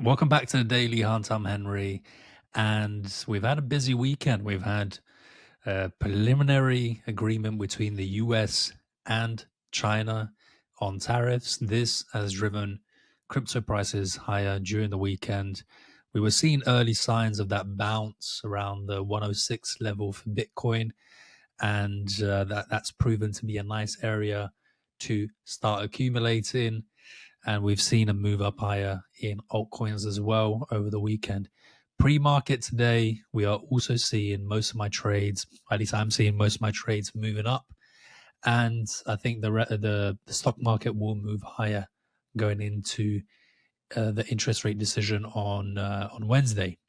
Welcome back to the Daily Hunt. I'm Henry, and we've had a busy weekend. We've had a preliminary agreement between the US and China on tariffs. This has driven crypto prices higher during the weekend. We were seeing early signs of that bounce around the 106 level for Bitcoin, and that's proven to be a nice area to start accumulating. And we've seen a move up higher in altcoins as well over the weekend. Pre-market today, we are also seeing most of my trades, at least I'm seeing most of my trades moving up. And I think the stock market will move higher going into the interest rate decision on Wednesday.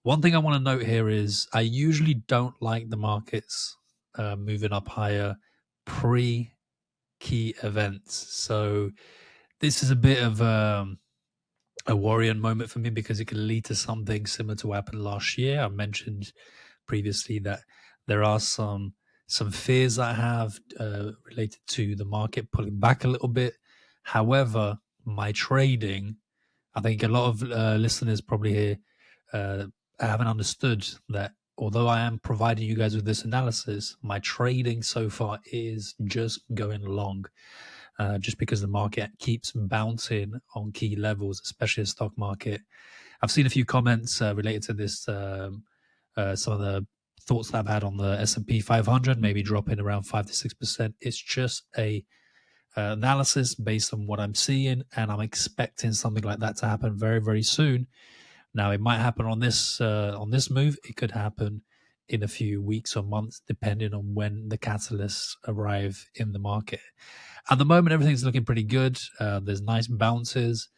One thing I want to note here is I usually don't like the markets moving up higher pre-key events. So this is a bit of a worrying moment for me because it can lead to something similar to what happened last year. I mentioned previously that there are some fears I have related to the market pulling back a little bit. However, my trading, I think a lot of listeners probably here haven't understood that although I am providing you guys with this analysis, my trading so far is just going long. Just because the market keeps bouncing on key levels, especially the stock market. I've seen a few comments related to this, some of the thoughts that I've had on the S&P 500, maybe dropping around 5 to 6%. It's just a analysis based on what I'm seeing, and I'm expecting something like that to happen very, very soon. Now, it might happen on this move. It could happen in a few weeks or months, depending on when the catalysts arrive in the market. At the moment, everything's looking pretty good. There's nice bounces.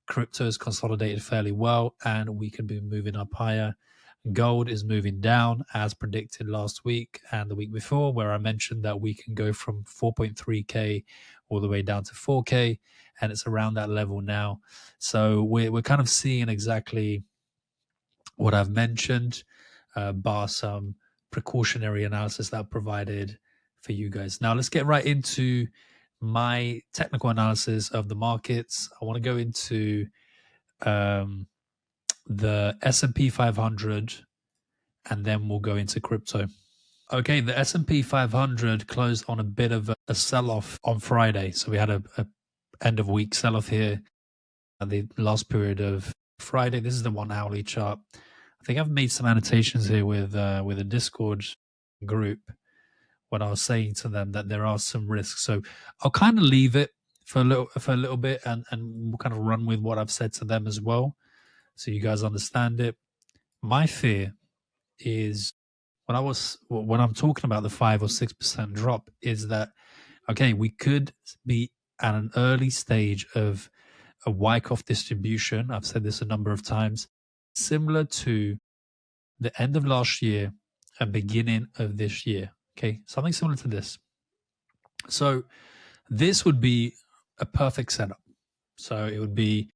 Crypto is consolidated fairly well, and we could be moving up higher. Gold is moving down as predicted last week and the week before, where I mentioned that we can go from 4.3K all the way down to 4K, and it's around that level now. So we're kind of seeing exactly what I've mentioned, bar some precautionary analysis that I've provided for you guys. Now let's get right into my technical analysis of the markets. I want to go into the S&P 500, and then we'll go into crypto. Okay, the S&P 500 closed on a bit of a sell-off on Friday. So we had a end of week sell-off here at the last period of Friday. This is the 1 hourly chart. I think I've made some annotations here with a Discord group when I was saying to them that there are some risks. So I'll kind of leave it for a little bit, and we'll kind of run with what I've said to them as well, so you guys understand it. My fear is when I'm talking about the 5 or 6% drop is that, okay, we could be at an early stage of a Wyckoff distribution. I've said this a number of times, similar to the end of last year and beginning of this year. Okay, something similar to this. So this would be a perfect setup. So it would be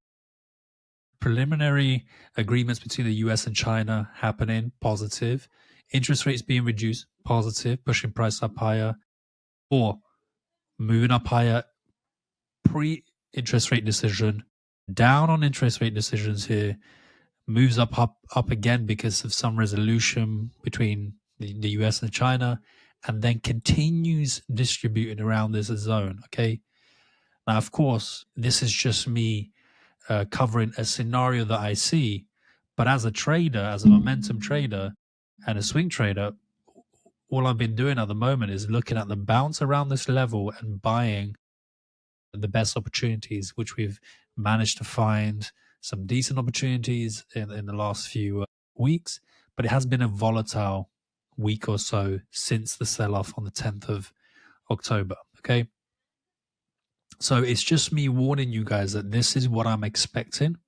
preliminary agreements between the US and China happening, positive. Interest rates being reduced, positive, pushing price up higher, or moving up higher pre-interest rate decision, down on interest rate decisions here, moves up again because of some resolution between the US and China, and then continues distributing around this zone. Okay. Now, of course, this is just me covering a scenario that I see, but as a trader, as a momentum trader and a swing trader, all I've been doing at the moment is looking at the bounce around this level and buying the best opportunities, which we've managed to find some decent opportunities in the last few weeks, but it has been a volatile week or so since the sell-off on the 10th of October. Okay. So it's just me warning you guys that this is what I'm expecting.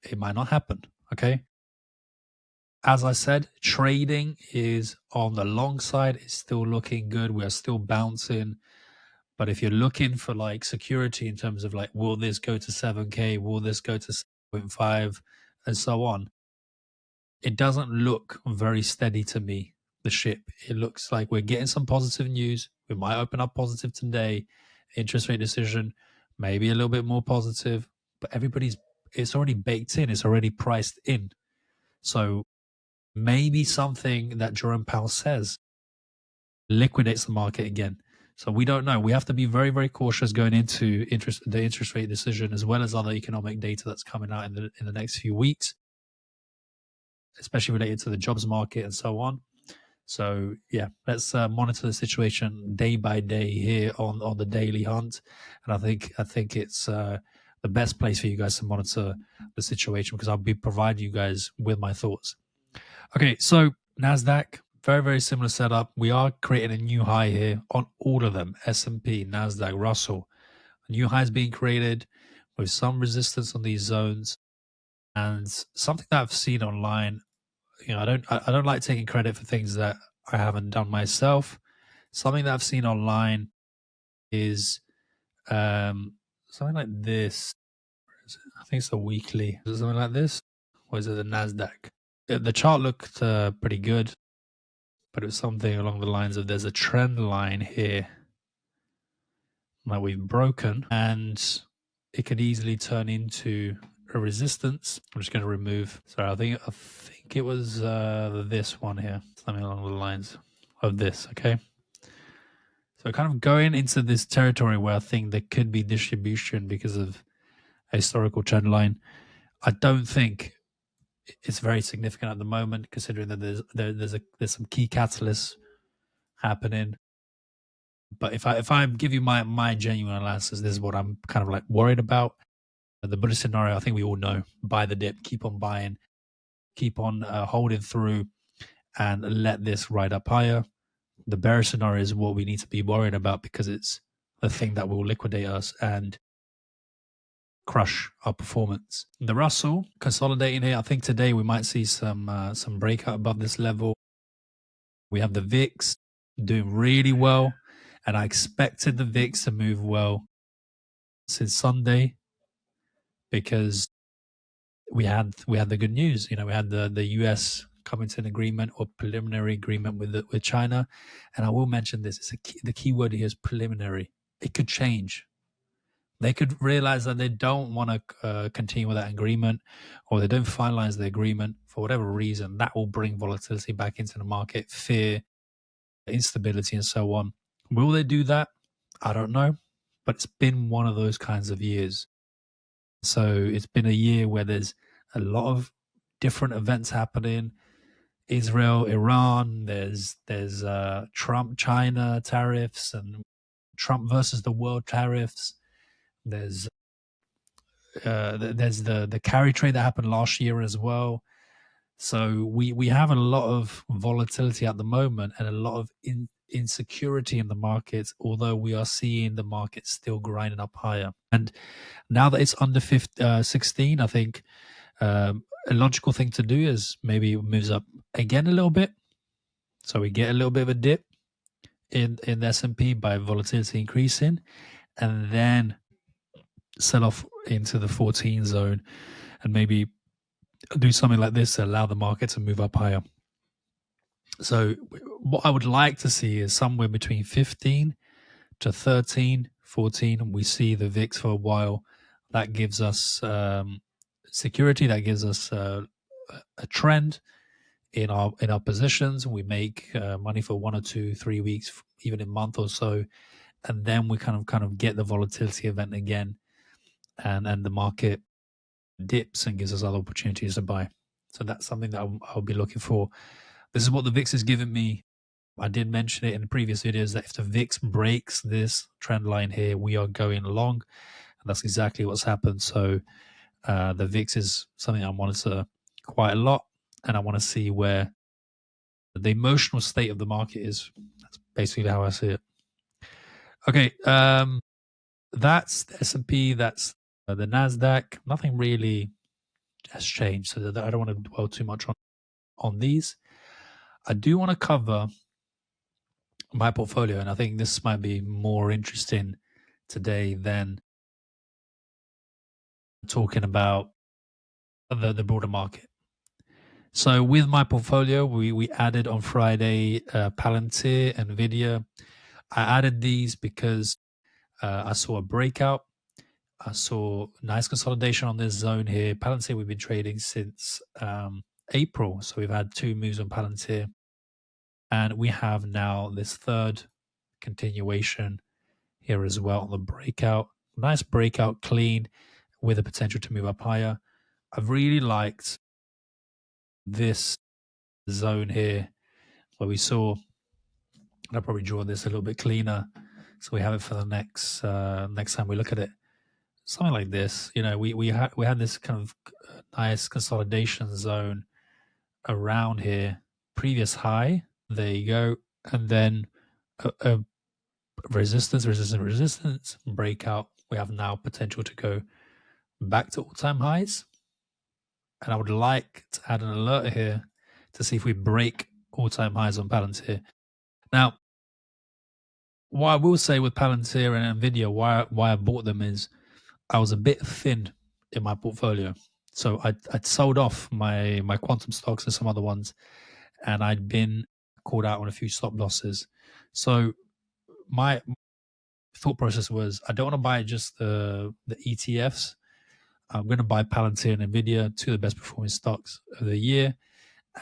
It might not happen. Okay. As I said, trading is on the long side. It's still looking good. We are still bouncing. But if you're looking for like security in terms of like, will this go to 7K? Will this go to 7.5 and so on? It doesn't look very steady to me, the ship. It looks like we're getting some positive news. We might open up positive today. Interest rate decision, maybe a little bit more positive, but everybody's it's already baked in, it's already priced in. So maybe something that Jerome Powell says liquidates the market again. So we don't know. We have to be very, very cautious going into the interest rate decision, as well as other economic data that's coming out in the next few weeks, especially related to the jobs market and so on. So yeah, let's monitor the situation day by day here on the daily hunt, and I think it's the best place for you guys to monitor the situation, because I'll be providing you guys with my thoughts. Okay, so Nasdaq, very, very similar setup. We are creating a new high here on all of them: S&P, Nasdaq, Russell. A new high is being created with some resistance on these zones, and something that I've seen online. You know, I don't like taking credit for things that I haven't done myself. Something that I've seen online is something like this. I think it's the weekly. Is it something like this? Or is it the Nasdaq? The chart looked pretty good, but it was something along the lines of there's a trend line here that we've broken, and it could easily turn into a resistance. I'm just going to remove. Sorry, I think it was this one here, something along the lines of this. Okay, so kind of going into this territory where I think there could be distribution because of a historical trend line. I don't think it's very significant at the moment, considering that there's some key catalysts happening. But if I give you my genuine analysis, this is what I'm kind of like worried about. The bullish scenario, I think we all know: buy the dip, keep on buying, keep on holding through, and let this ride up higher. The bearish scenario is what we need to be worried about, because it's the thing that will liquidate us and crush our performance. The Russell consolidating here. I think today we might see some breakout above this level. We have the VIX doing really well, and I expected the VIX to move well since Sunday, because we had the good news. You know, we had the US coming to an agreement or preliminary agreement with China, and I will mention this: the key word here is preliminary. It could change. They could realize that they don't want to continue with that agreement, or they don't finalize the agreement for whatever reason. That will bring volatility back into the market, fear, instability, and so on. Will they do that? I don't know, but it's been one of those kinds of years. So it's been a year where there's a lot of different events happening. Israel, Iran, there's Trump, China tariffs, and Trump versus the world tariffs. There's the carry trade that happened last year as well. So we have a lot of volatility at the moment, and a lot of insecurity in the markets, although we are seeing the market still grinding up higher. And now that it's under 16, I think a logical thing to do is maybe it moves up again a little bit. So we get a little bit of a dip in the S&P by volatility increasing, and then sell off into the 14 zone, and maybe do something like this to allow the market to move up higher. So what I would like to see is somewhere between 15 to 13, 14. We see the VIX for a while. That gives us security. That gives us a trend in our positions. We make money for 1 or 2, 3 weeks, even a month or so, and then we kind of get the volatility event again, and the market dips and gives us other opportunities to buy. So that's something that I'll be looking for. This is what the VIX has given me. I did mention it in the previous videos that if the VIX breaks this trend line here, we are going long, and that's exactly what's happened. So the VIX is something I monitor quite a lot, and I want to see where the emotional state of the market is. That's basically how I see it. Okay, that's the S&P, that's the Nasdaq. Nothing really has changed, so I don't want to dwell too much on these. I do want to cover my portfolio, and I think this might be more interesting today than talking about the broader market. So with my portfolio, we added on Friday Palantir, Nvidia. I added these because I saw a breakout. I saw nice consolidation on this zone here. Palantir, we've been trading since April. So we've had 2 moves on Palantir. And we have now this third continuation here as well on the breakout. Nice breakout, clean, with the potential to move up higher. I've really liked this zone here where we saw, and I'll probably draw this a little bit cleaner so we have it for the next time we look at it. Something like this, you know, we had this kind of nice consolidation zone around here, previous high, there you go, and then a resistance, breakout. We have now potential to go back to all-time highs, and I would like to add an alert here to see if we break all-time highs on Palantir. Now, what I will say with Palantir and Nvidia, why I bought them is I was a bit thin in my portfolio. So I'd sold off my quantum stocks and some other ones, and I'd been called out on a few stop losses. So my thought process was, I don't want to buy just the ETFs. I'm going to buy Palantir and Nvidia, 2 of the best performing stocks of the year,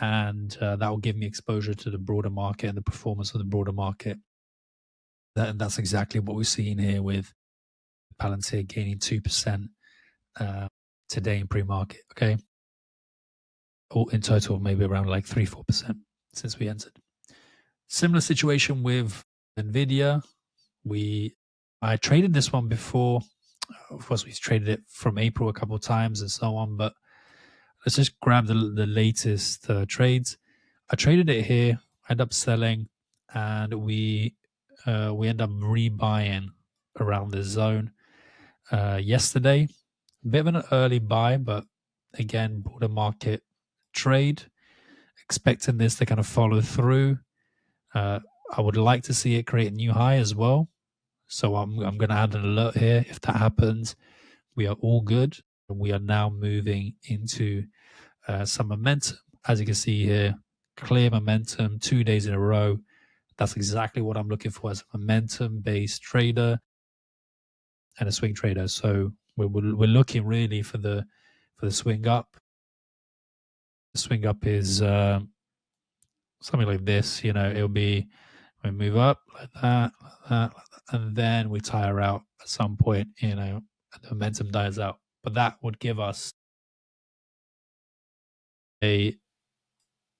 and that will give me exposure to the broader market and the performance of the broader market. That's exactly what we're seeing here with Palantir gaining 2% today in pre-market. Okay, or in total maybe around like 3-4% since we entered. Similar situation with Nvidia. I traded this one before. Of course, we've traded it from April a couple of times and so on, but let's just grab the latest trades. I traded it here, end up selling, and we end up rebuying around this zone yesterday. A bit of an early buy, but again, broader market trade, expecting this to kind of follow through. I would like to see it create a new high as well. So I'm going to add an alert here. If that happens, we are all good. We are now moving into some momentum. As you can see here, clear momentum, 2 days in a row. That's exactly what I'm looking for as a momentum-based trader and a swing trader. So we're looking really for the swing up. The swing up is something like this. You know, it'll be, we move up like that, and then we tire out at some point, you know, and the momentum dies out. But that would give us a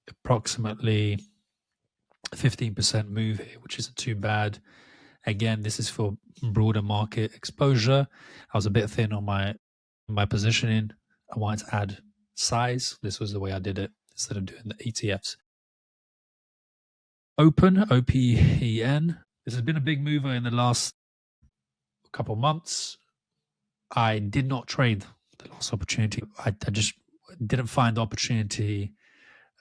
approximately 15% move here, which isn't too bad. Again, this is for broader market exposure. I was a bit thin on my positioning. I wanted to add size. This was the way I did it instead of doing the ETFs. OPEN. This has been a big mover in the last couple of months. I did not trade the last opportunity. I just didn't find the opportunity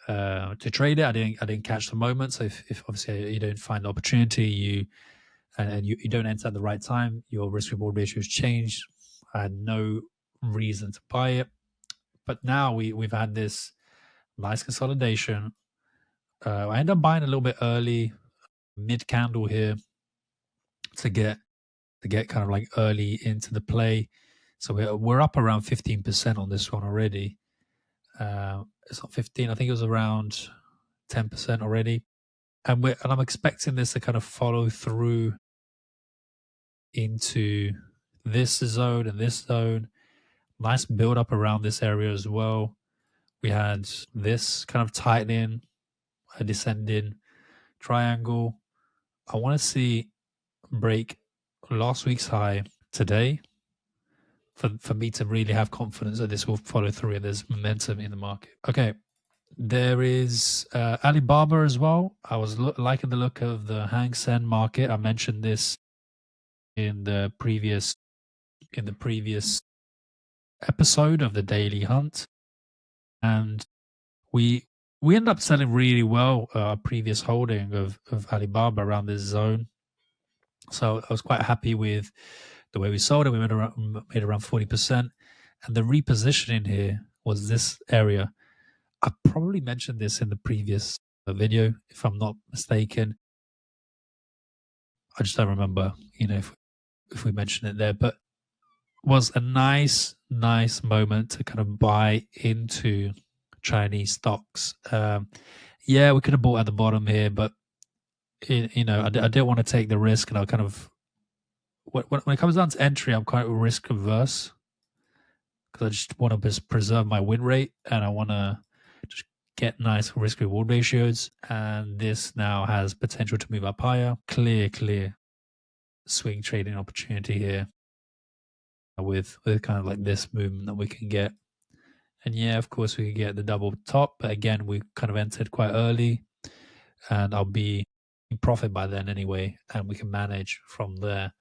to trade it. I didn't catch the moment. So if obviously you don't find the opportunity, you don't enter at the right time, your risk reward ratios change. I had no reason to buy it, but now we've had this nice consolidation. I ended up buying a little bit early, mid candle here, to get kind of like early into the play. So we're up around 15% on this one already. It's not 15. I think it was around 10% already, and I'm expecting this to kind of follow through into this zone and this zone. Nice build up around this area as well. We had this kind of tightening, a descending triangle. I want to see break last week's high today for me to really have confidence that this will follow through and there's momentum in the market. Okay, there is Alibaba as well. I was liking the look of the Hang Seng market. I mentioned this in the previous episode of the Daily Hunt, and we end up selling really well our previous holding of Alibaba around this zone. So I was quite happy with the way we sold it. We made around 40%, and the repositioning here was this area. I probably mentioned this in the previous video, if I'm not mistaken. I just don't remember, you know, if we mentioned it there. But was a nice moment to kind of buy into Chinese stocks. Yeah, we could have bought at the bottom here, but you know, I didn't want to take the risk, and I kind of when it comes down to entry, I'm quite risk averse because I just want to preserve my win rate, and I want to just get nice risk reward ratios. And this now has potential to move up higher. Clear swing trading opportunity here with kind of like this movement that we can get. And yeah, of course we can get the double top, but again, we kind of entered quite early, and I'll be in profit by then anyway, and we can manage from there,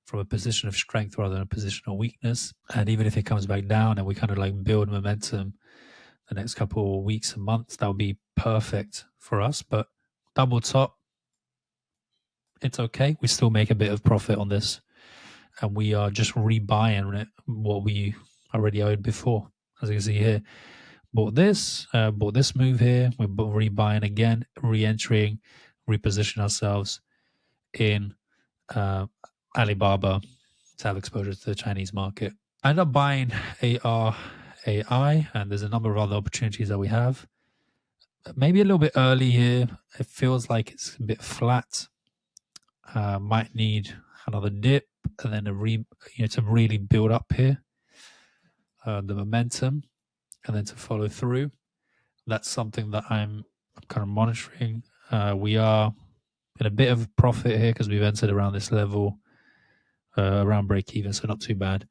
from a position of strength rather than a position of weakness. And even if it comes back down and we kind of like build momentum the next couple of weeks and months, that'll be perfect for us. But double top, it's okay. We still make a bit of profit on this, and we are just rebuying what we already owed before. As you can see here, bought this move here. We're rebuying again, re-entering, reposition ourselves in Alibaba to have exposure to the Chinese market. I ended up buying ARAI, and there's a number of other opportunities that we have. Maybe a little bit early here. It feels like it's a bit flat. Might need another dip and then to really build up here the momentum, and then to follow through. That's something that I'm kind of monitoring. We are in a bit of profit here because we've entered around this level, around break even, so not too bad.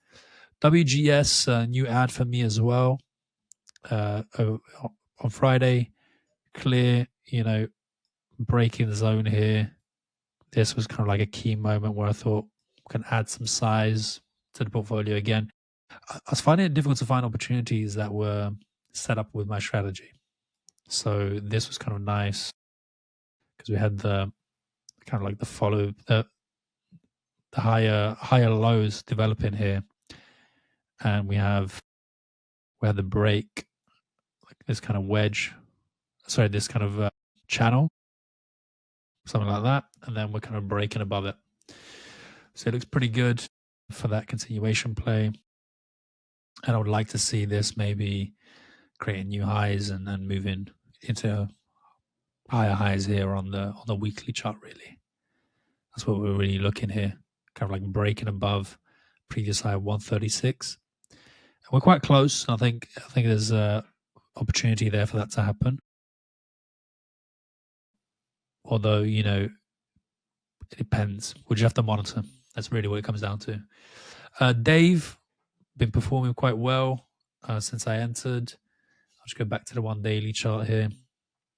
WGS, new ad for me as well. On Friday, clear, breaking the zone here. This was kind of like a key moment where I thought we can add some size to the portfolio again. I was finding it difficult to find opportunities that were set up with my strategy. So this was kind of nice because we had the kind of like the higher lows developing here, and we had the break, like this kind of wedge, this kind of channel, something like that, and then we're kind of breaking above it. So it looks pretty good for that continuation play, and I would like to see this maybe creating new highs and then moving into higher highs here on the weekly chart. Really, that's what we're really looking here, kind of like breaking above previous high of 136. And we're quite close. I think there's a opportunity there for that to happen. Although, it depends. We'll just have to monitor. That's really what it comes down to. Dave, been performing quite well since I entered. I'll just go back to the 1 daily chart here.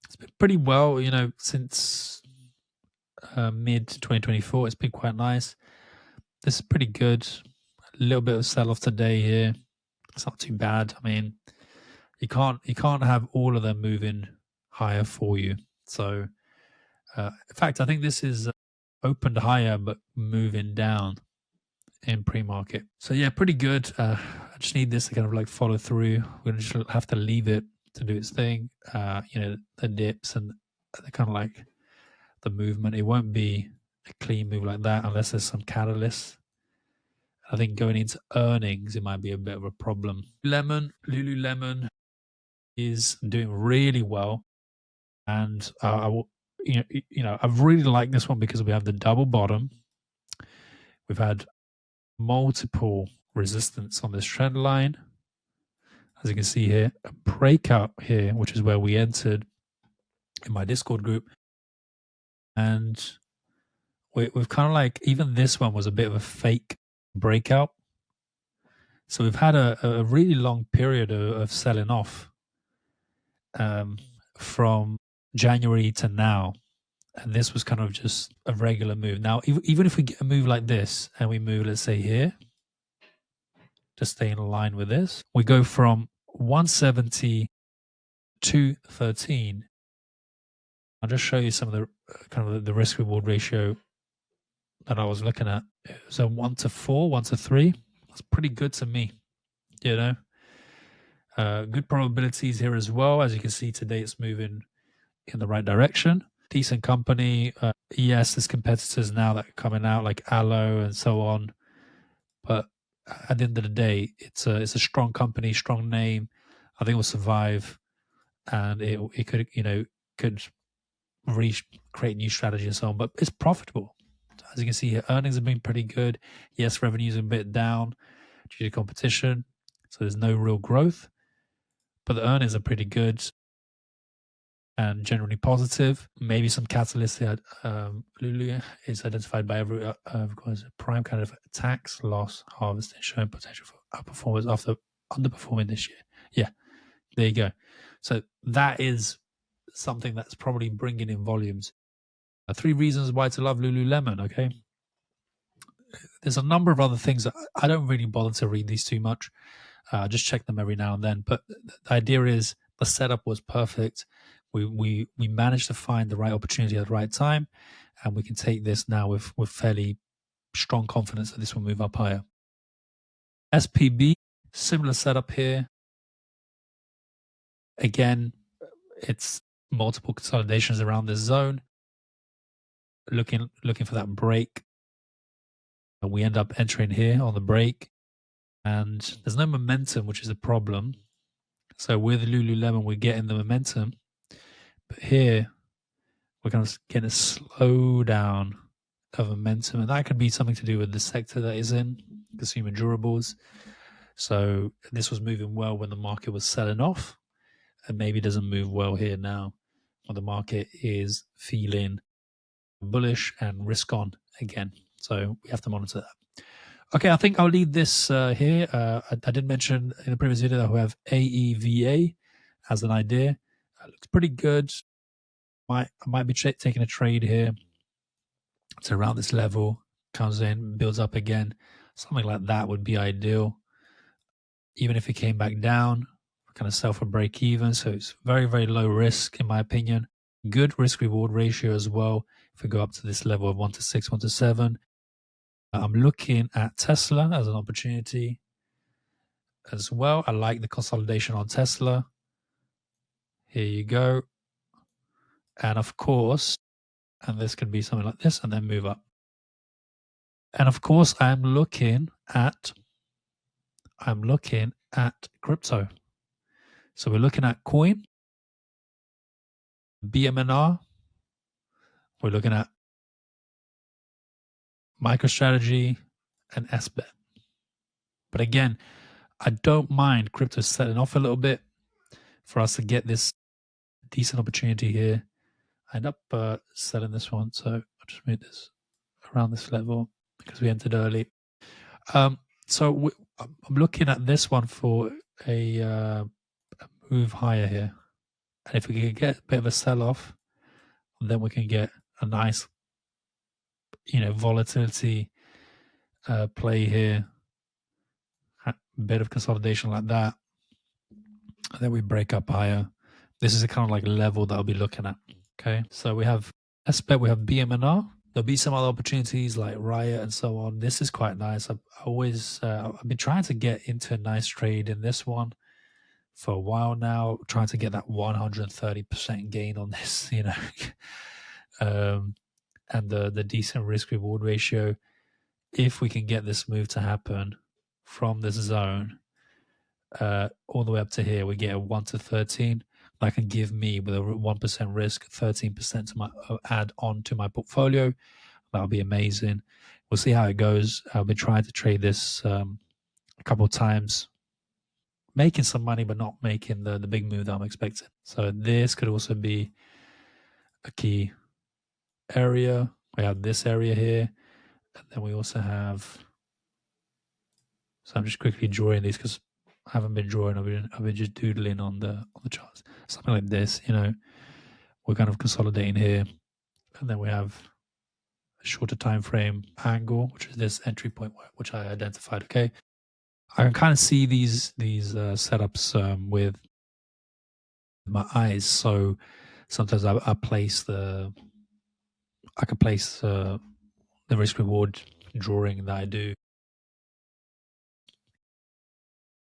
It's been pretty well, since mid 2024. It's been quite nice. This is pretty good. A little bit of sell-off today here. It's not too bad. I mean, you can't have all of them moving higher for you. So, in fact, I think this is opened higher but moving down in pre-market. So yeah, pretty good. I just need this to kind of like follow through. We're gonna just have to leave it to do its thing. The dips and the kind of like the movement. It won't be a clean move like that unless there's some catalyst. I think going into earnings, it might be a bit of a problem. Lululemon is doing really well, and I really like this one because we have the double bottom. We've had multiple resistance on this trend line, as you can see here. A breakout here, which is where we entered in my Discord group, and we've kind of like, even this one was a bit of a fake breakout. So we've had a really long period of selling off from January to now. And this was kind of just a regular move. Now, even if we get a move like this and we move, let's say here, to stay in line with this, we go from 170 to 13. I'll just show you some of the kind of the risk reward ratio that I was looking at. So 1 to 4, 1 to 3. That's pretty good to me, Good probabilities here as well. As you can see today, it's moving in the right direction. Decent company. Yes, there's competitors now that are coming out like Aloe and so on. But at the end of the day, it's a strong company, strong name. I think it will survive, and it could could create new strategy and so on. But it's profitable. As you can see here, earnings have been pretty good. Yes, revenues are a bit down due to competition, so there's no real growth. But the earnings are pretty good and generally positive. Maybe some catalysts here. Lulu is identified by every because prime kind of tax loss harvesting showing potential for outperformance after underperforming this year. Yeah, there you go. So that is something that's probably bringing in volumes. 3 reasons why to love Lululemon. Okay, there's a number of other things that I don't really bother to read these too much. Just check them every now and then. But the idea is the setup was perfect. We managed to find the right opportunity at the right time, and we can take this now with fairly strong confidence that this will move up higher. SPB, similar setup here. Again, it's multiple consolidations around this zone. Looking for that break. And we end up entering here on the break. And there's no momentum, which is a problem. So with Lululemon, we're getting the momentum. But here, we're kind of getting a slowdown of momentum. And that could be something to do with the sector that is in, consumer durables. So this was moving well when the market was selling off. And maybe doesn't move well here now when the market is feeling bullish and risk on again. So we have to monitor that. Okay, I think I'll leave this here. I did mention in the previous video that we have AEVA as an idea. Looks pretty good. I might be taking a trade here. It's around this level, comes in, builds up again. Something like that would be ideal. Even if it came back down, kind of sell for break even. So it's very, very low risk in my opinion. Good risk reward ratio as well. If we go up to this level of 1 to 6, 1 to 7. I'm looking at Tesla as an opportunity as well. I like the consolidation on Tesla. Here you go. And of course, and this can be something like this and then move up. And of course, I'm looking at crypto. So we're looking at coin, BMNR. We're looking at MicroStrategy and SBET. But again, I don't mind crypto setting off a little bit for us to get this decent opportunity here. I end up selling this one, so I'll just move this around this level because we entered early. So I'm looking at this one for a move higher here. And if we can get a bit of a sell-off, then we can get a nice, volatility play here. A bit of consolidation like that. And then we break up higher. This is a kind of like level that I'll be looking at. Okay, so we have SBET, we have BMNR. There'll be some other opportunities like Riot and so on. This is quite nice. I've been trying to get into a nice trade in this one for a while now, trying to get that 130% gain on this, and the decent risk reward ratio. If we can get this move to happen from this zone all the way up to here, we get a 1 to 13. That can give me, with a 1% risk, 13% to my add on to my portfolio. That'll be amazing. We'll see how it goes. I'll be trying to trade this a couple of times, making some money, but not making the big move that I'm expecting. So this could also be a key area. We have this area here, and then we also have. So I'm just quickly drawing these because I haven't been drawing. I've been just doodling on the charts. Something like this, we're kind of consolidating here, and then we have a shorter time frame angle, which is this entry point which I identified. Okay, I can kind of see these setups with my eyes. So sometimes I place the risk reward drawing that I do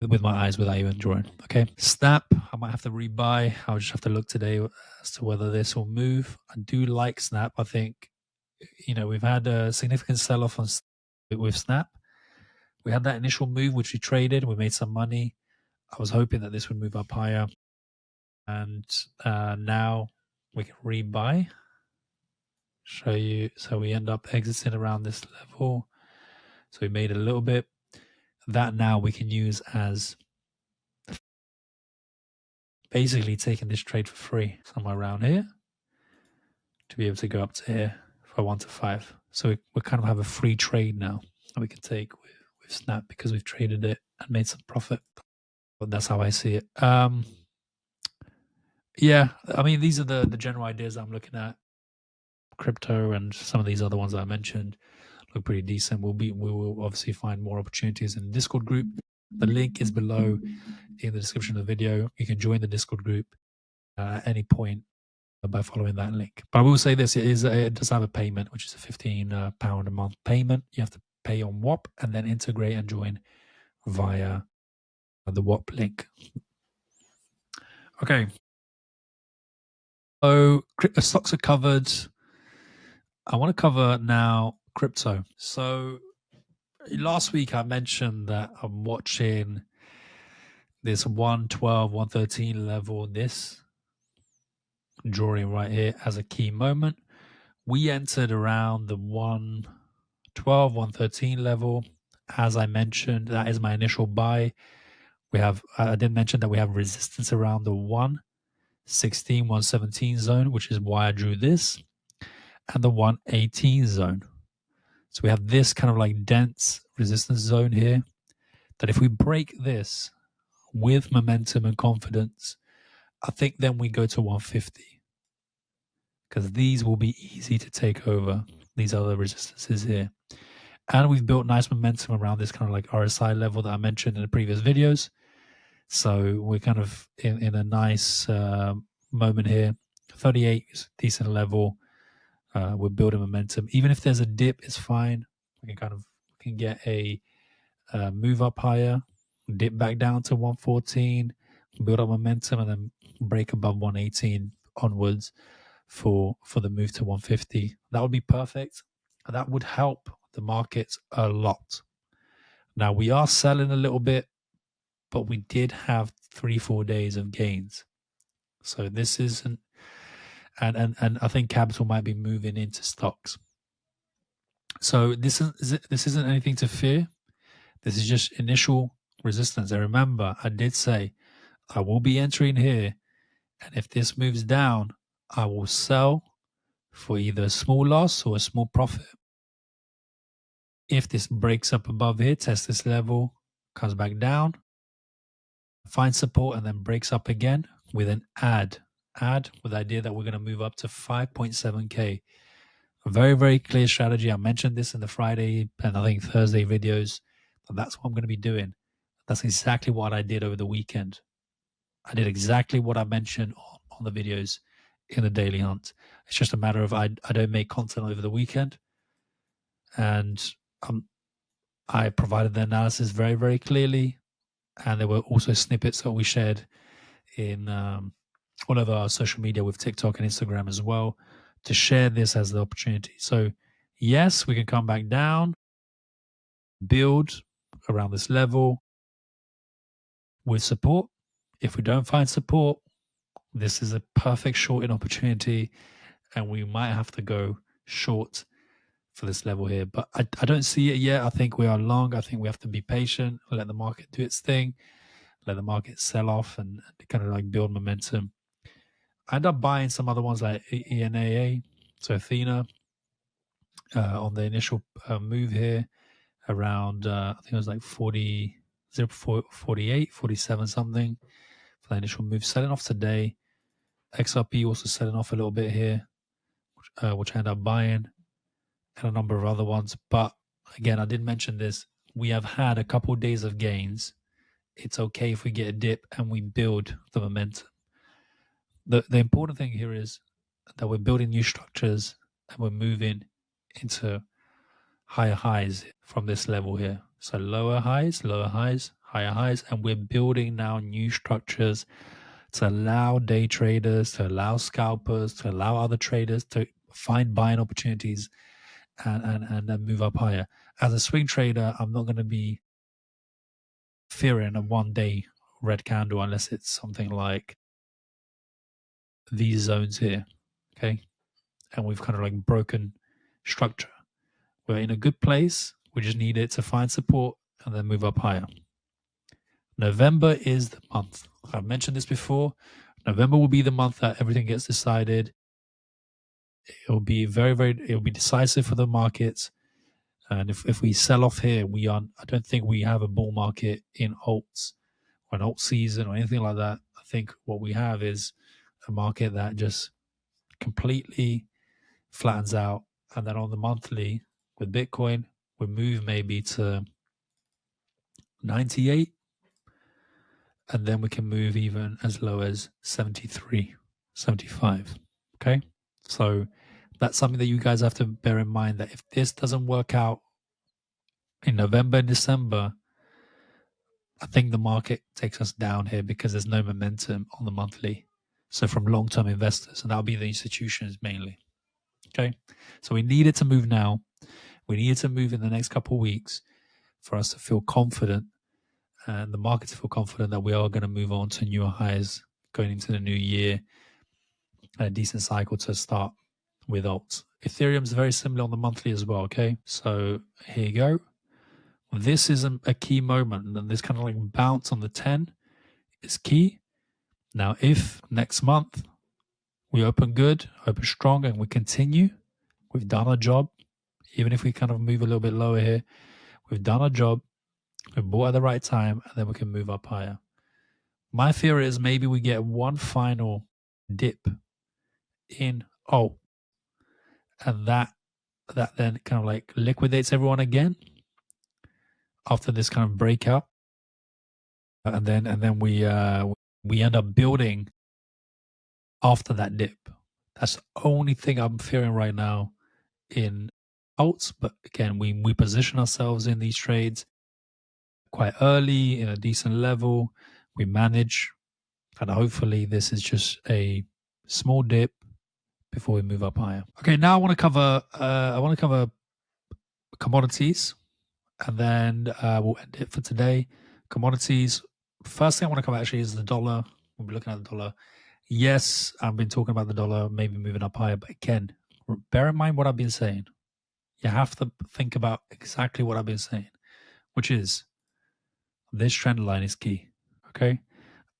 with my eyes without even drawing. Okay, Snap, I might have to rebuy. I'll just have to look today as to whether this will move. I do like Snap. I think we've had a significant sell-off with Snap, We had that initial move, which we traded. We made some money. I was hoping that this would move up higher. And now we can rebuy. Show you. So we end up exiting around this level. So we made a little bit. That now we can use as basically taking this trade for free somewhere around here to be able to go up to here for 1 to 5. So we kind of have a free trade now that we can take with Snap because we've traded it and made some profit. But that's how I see it. Yeah, I mean, these are the general ideas I'm looking at. Crypto and some of these other ones that I mentioned look pretty decent. We will obviously find more opportunities in the Discord group. The link is below in the description of the video. You can join the Discord group at any point by following that link. But I will say this: it does have a payment, which is a £15 a month payment. You have to pay on WAP and then integrate and join via the WAP link. Okay. So stocks are covered. I want to cover now crypto. So last week I mentioned that I'm watching this 112, 113 level, this drawing right here as a key moment. We entered around the 112, 113 level. As I mentioned, that is my initial buy. I did mention that we have resistance around the 116, 117 zone, which is why I drew this, and the 118 zone. So we have this kind of like dense resistance zone here that if we break this with momentum and confidence, I think then we go to 150 because these will be easy to take over, these other resistances here. And we've built nice momentum around this kind of like RSI level that I mentioned in the previous videos. So we're kind of in a nice moment here. 38 is a decent level. We're building momentum. Even if there's a dip, it's fine. We can get a move up higher, dip back down to 114, build up momentum, and then break above 118 onwards for the move to 150. That would be perfect. That would help the markets a lot. Now we are selling a little bit, but we did have 3-4 days of gains. So this isn't, and I think capital might be moving into stocks. So this isn't anything to fear. This is just initial resistance. And remember, I did say I will be entering here, and if this moves down, I will sell for either a small loss or a small profit. If this breaks up above here, test this level, comes back down, finds support, and then breaks up again with an add with the idea that we're going to move up to 5.7K. A very, very clear strategy. I mentioned this in the Friday and I think Thursday videos. That's what I'm going to be doing. That's exactly what I did over the weekend. I did exactly what I mentioned on the videos in the daily hunt. It's just a matter of I don't make content over the weekend. And I provided the analysis very, very clearly. And there were also snippets that we shared in all of our social media with TikTok and Instagram as well to share this as the opportunity. So yes, we can come back down, build around this level with support. If we don't find support, this is a perfect shorting opportunity and we might have to go short for this level here. But I don't see it yet. I think we are long. I think we have to be patient, let the market do its thing, let the market sell off and kind of like build momentum. I end up buying some other ones like ENAA, so Athena, on the initial move here around, I think it was like 48, 47 something for the initial move. Selling off today. XRP also selling off a little bit here, which I end up buying, and a number of other ones. But again, I did mention this. We have had a couple of days of gains. It's okay if we get a dip and we build the momentum. The important thing here is that we're building new structures and we're moving into higher highs from this level here. So lower highs, higher highs, and we're building now new structures to allow day traders, to allow scalpers, to allow other traders to find buying opportunities and then move up higher. As a swing trader, I'm not going to be fearing a 1-day red candle unless it's something like these zones here, okay? And we've kind of like broken structure. We're in a good place. We just need it to find support and then move up higher. November is the month. I've mentioned this before. November will be the month that everything gets decided. It will be it will be decisive for the markets. And if we sell off here, I don't think we have a bull market in alts or an alt season or anything like that. I think what we have is a market that just completely flattens out. And then on the monthly with Bitcoin, we move maybe to 98. And then we can move even as low as 73, 75. Okay. So that's something that you guys have to bear in mind, that if this doesn't work out in November and December, I think the market takes us down here because there's no momentum on the monthly. So from long-term investors, and that'll be the institutions mainly. Okay. So we need it to move now. We need it to move in the next couple of weeks for us to feel confident and the market to feel confident that we are going to move on to newer highs going into the new year. A decent cycle to start with alts. Ethereum is very similar on the monthly as well. Okay. So here you go. This is a key moment, and this kind of like bounce on the 10 is key. Now, if next month we open good, open strong, and we continue, we've done our job. Even if we kind of move a little bit lower here, we've done our job. We bought at the right time, and then we can move up higher. My fear is maybe we get one final dip in and that then kind of like liquidates everyone again after this kind of breakout, and then we end up building after that dip. That's the only thing I'm fearing right now in alts. But again, we position ourselves in these trades quite early in a decent level. We manage, and hopefully this is just a small dip before we move up higher. Okay, now I want to cover commodities, and then we'll end it for today. Commodities. First thing I want to cover actually is the dollar. We'll be looking at the dollar. Yes, I've been talking about the dollar maybe moving up higher, but again, bear in mind what I've been saying. You have to think about exactly what I've been saying, which is this trend line is key. Okay,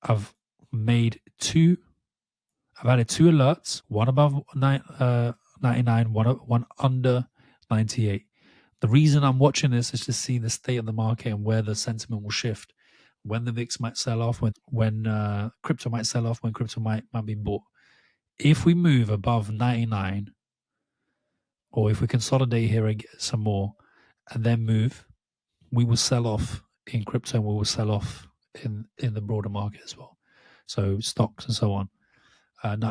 I've added two alerts, one above 99, one under 98. The reason I'm watching this is to see the state of the market and where the sentiment will shift, when the VIX might sell off, when crypto might sell off, when crypto might be bought. If we move above 99, or if we consolidate here and get some more and then move, we will sell off in crypto and we will sell off in the broader market as well. So stocks and so on.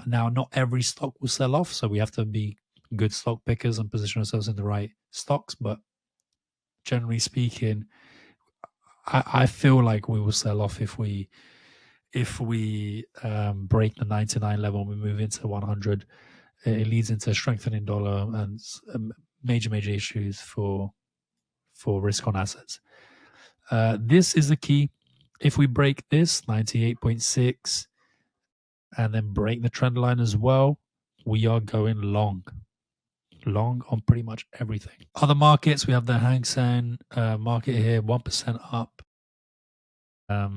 Now, not every stock will sell off, so we have to be good stock pickers and position ourselves in the right stocks. But generally speaking, I feel like we will sell off if we break the 99 level and we move into 100. It leads into a strengthening dollar and major issues for risk on assets. This is the key. If we break this 98.6 and then break the trend line as well, we are going long on pretty much everything. Other markets, we have the Hang Seng market here, 1% up. A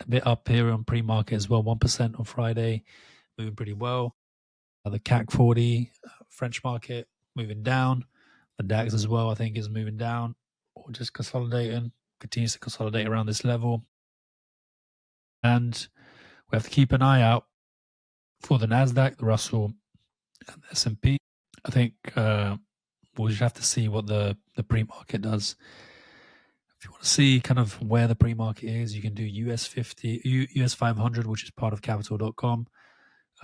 bit up here on pre-market as well, 1% on Friday, moving pretty well. The CAC 40 French market moving down. The DAX as well, I think, is moving down or just consolidating, continues to consolidate around this level. And we have to keep an eye out for the Nasdaq, the Russell, and the S&P. I think we'll just have to see what the pre-market does. If you want to see kind of where the pre-market is, you can do US 50, US 500, which is part of capital.com.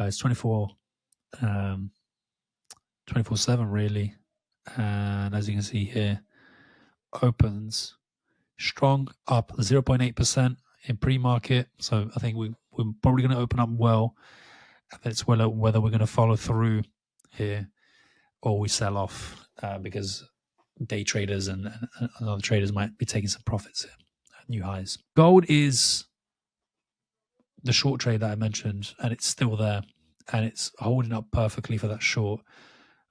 It's 24/7 really. And as you can see here, opens strong, up 0.8% in pre-market. So I think we're probably going to open up well. And it's whether we're going to follow through here or we sell off because day traders and other traders might be taking some profits here. new highs. Gold is the short trade that I mentioned, and it's still there, and it's holding up perfectly for that short.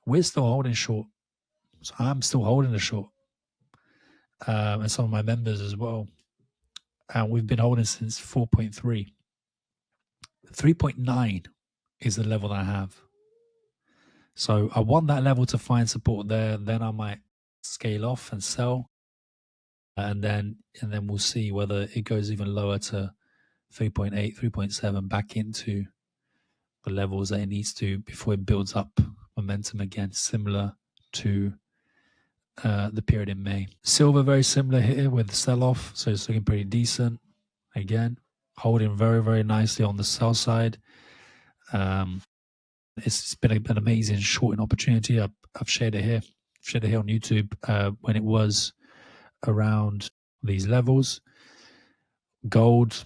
We're still holding short, so I'm still holding the short, and some of my members as well. And we've been holding since 4.3. 3.9 is the level that I have. So I want that level to find support there. Then I might scale off and sell, and then we'll see whether it goes even lower to 3.8, 3.7, back into the levels that it needs to before it builds up momentum again, similar to the period in May. Silver, very similar here with the sell-off, so it's looking pretty decent. Again, holding very, very nicely on the sell side. It's been an amazing shorting opportunity. I've shared it here. Shared it here on YouTube when it was around these levels. Gold,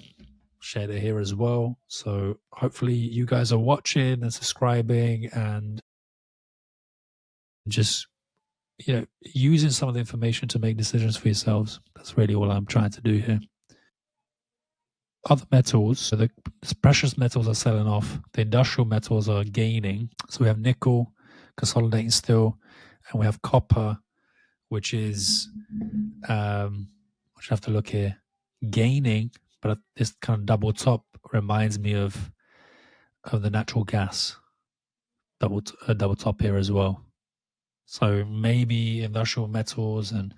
shared it here as well. So hopefully you guys are watching and subscribing and just, you know, using some of the information to make decisions for yourselves. That's really all I'm trying to do here. Other metals, so the precious metals are selling off. The industrial metals are gaining. So we have nickel consolidating still, and we have copper, which is, which I have to look here, gaining, but this kind of double top reminds me of the natural gas double top here as well. So maybe industrial metals and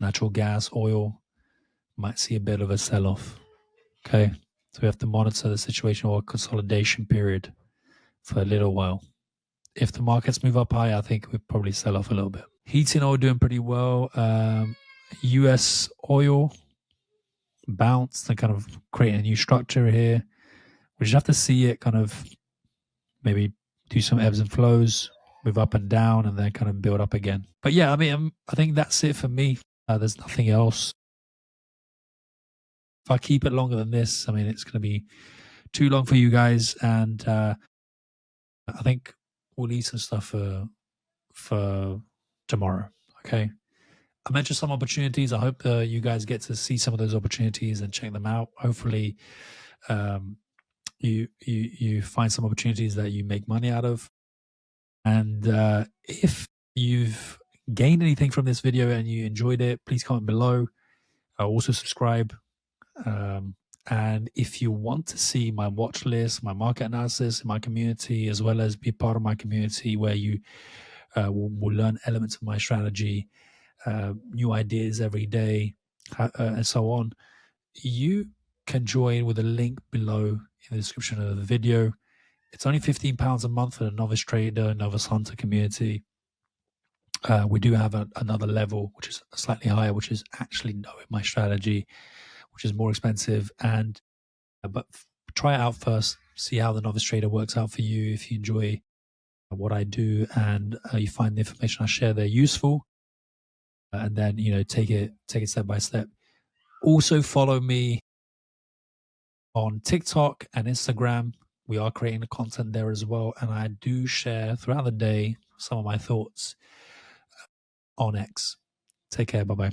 natural gas, oil might see a bit of a sell-off. Okay, so we have to monitor the situation or consolidation period for a little while. If the markets move up high, I think we'll probably sell off a little bit. Heating oil doing pretty well. US oil bounced and kind of creating a new structure here. We just have to see it kind of maybe do some ebbs and flows, move up and down, and then kind of build up again. But yeah, I mean, I think that's it for me. There's nothing else. If I keep it longer than this, I mean, it's going to be too long for you guys. And I think we'll leave some stuff for tomorrow. Okay. I mentioned some opportunities. I hope you guys get to see some of those opportunities and check them out. Hopefully, you find some opportunities that you make money out of. And if you've gained anything from this video and you enjoyed it, please comment below. Also subscribe. And if you want to see my watch list, my market analysis in my community, as well as be part of my community where you will learn elements of my strategy, new ideas every day, and so on, you can join with a link below in the description of the video. It's only £15 a month for the novice trader, novice hunter community. We do have another level, which is slightly higher, which is actually knowing my strategy, which is more expensive. And but try it out first, see how the novice trader works out for you. If you enjoy what I do and you find the information I share there useful, and then, you know, take it step by step. Also follow me on TikTok and Instagram. We are creating the content there as well, and I do share throughout the day some of my thoughts on X. Take care. Bye-bye.